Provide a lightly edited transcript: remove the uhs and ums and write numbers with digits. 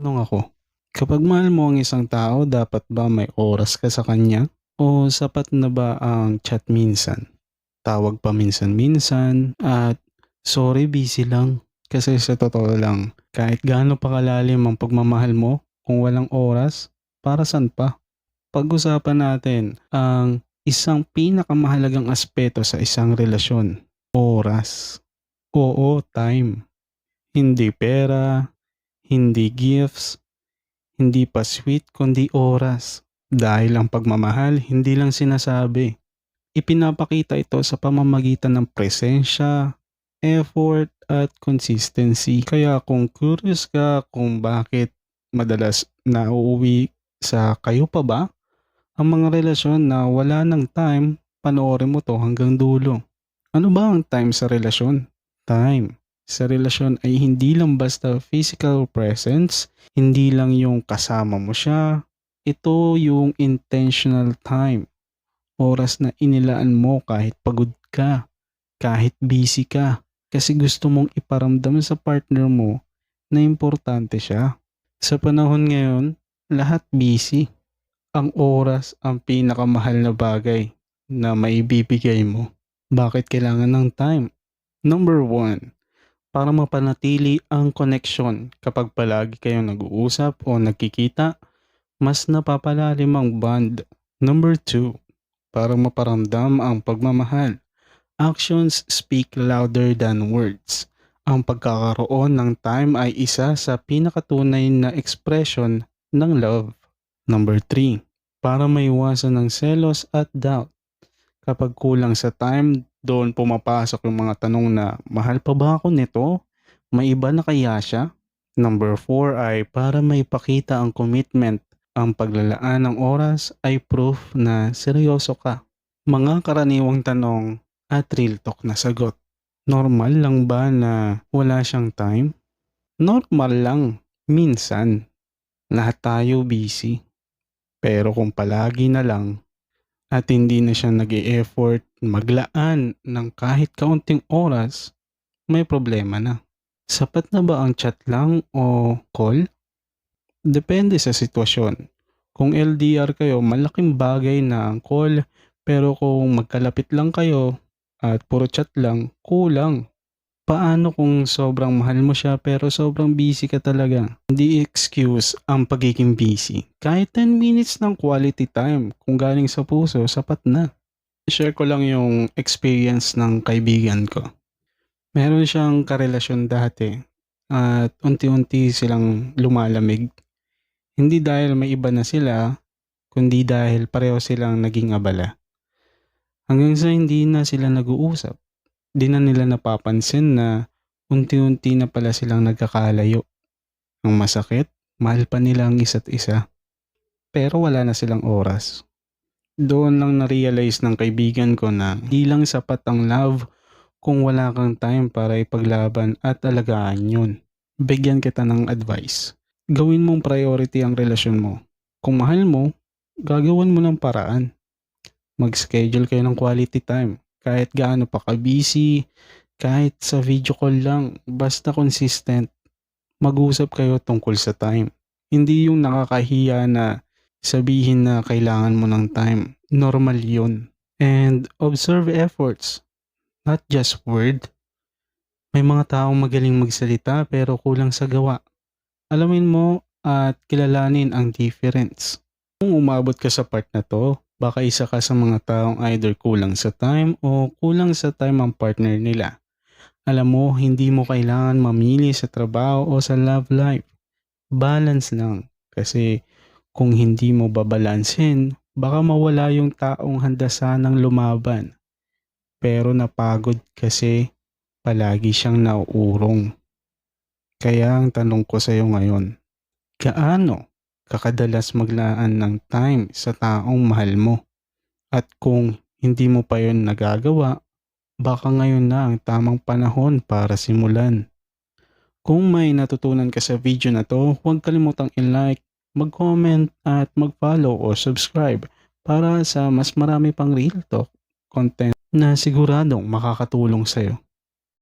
tanong ako. Kapag mahal mo ang isang tao, dapat ba may oras ka sa kanya? O sapat na ba ang chat minsan? Tawag pa minsan-minsan at sorry busy lang. Kasi sa totoo lang, kahit gaano pa kalalim ang pagmamahal mo, kung walang oras, para saan pa? Pag-usapan natin ang isang pinakamahalagang aspeto sa isang relasyon. Oras. Oo, time. Hindi pera, hindi gifts, hindi pa sweet kundi oras. Dahil ang pagmamahal hindi lang sinasabi. Ipinapakita ito sa pamamagitan ng presensya, effort at consistency. Kaya kung curious ka kung bakit madalas nauuwi sa kayo pa ba ang mga relasyon na wala ng time, panoorin mo to hanggang dulo. Ano ba ang time sa relasyon? Time sa relasyon ay hindi lang basta physical presence, hindi lang yung kasama mo siya. Ito yung intentional time. Oras na inilaan mo kahit pagod ka, kahit busy ka. Kasi gusto mong iparamdam sa partner mo na importante siya. Sa panahon ngayon, lahat busy. Ang oras ang pinakamahal na bagay na maibibigay mo. Bakit kailangan ng time? Number 1, para mapanatili ang connection. Kapag palagi kayong nag-uusap o nagkikita, mas napapalalim ang bond. Number 2, para maparamdam ang pagmamahal. Actions speak louder than words. Ang pagkakaroon ng time ay isa sa pinakatunay na expression ng love. Number 3, para maiwasan ng selos at doubt. Kapag kulang sa time, doon pumapasok yung mga tanong na, mahal pa ba ako nito? May iba na kaya siya? Number 4 ay para maipakita ang commitment. Ang paglalaan ng oras ay proof na seryoso ka. Mga karaniwang tanong at real talk na sagot. Normal lang ba na wala siyang time? Normal lang. Minsan. Lahat tayo busy. Pero kung palagi na lang at hindi na siya nag-e-effort maglaan ng kahit kaunting oras, may problema na. Sapat na ba ang chat lang o call? Depende sa sitwasyon. Kung LDR kayo, malaking bagay na ang call, pero kung magkalapit lang kayo at puro chat lang, kulang. Paano kung sobrang mahal mo siya pero sobrang busy ka talaga? Hindi excuse ang pagiging busy. Kahit 10 minutes ng quality time, kung galing sa puso, sapat na. Share ko lang yung experience ng kaibigan ko. Meron siyang karelasyon dati at unti-unti silang lumalamig. Hindi dahil may iba na sila, kundi dahil pareho silang naging abala. Hanggang sa hindi na sila nag-uusap. Di na nila napapansin na unti-unti na pala silang nagkakalayo. Ang masakit, mahal pa nila ang isa't isa. Pero wala na silang oras. Doon lang na-realize ng kaibigan ko na di lang sapat ang love kung wala kang time para ipaglaban at alagaan yun. Bigyan kita ng advice. Gawin mong priority ang relasyon mo. Kung mahal mo, gagawan mo ng paraan. Mag-schedule kayo ng quality time. Kahit gaano pa ka-busy, kahit sa video call lang, basta consistent, mag-usap kayo tungkol sa time. Hindi yung nakakahiya na sabihin na kailangan mo ng time. Normal yun. And observe efforts, not just word. May mga taong magaling magsalita pero kulang sa gawa. Alamin mo at kilalanin ang difference. Kung umabot ka sa part na to, baka isa ka sa mga taong either kulang sa time o kulang sa time ang partner nila. Alam mo, hindi mo kailangan mamili sa trabaho o sa love life. Balance lang. Kasi kung hindi mo babalansin, baka mawala yung taong handa sanang lumaban. Pero napagod kasi palagi siyang nauurong. Kaya ang tanong ko sa iyo ngayon, gaano kakadalas maglaan ng time sa taong mahal mo? At kung hindi mo pa yun nagagawa, baka ngayon na ang tamang panahon para simulan. Kung may natutunan ka sa video na to, huwag kalimutang i-like, mag-comment at mag-follow o subscribe para sa mas marami pang real talk content na siguradong makakatulong sa'yo.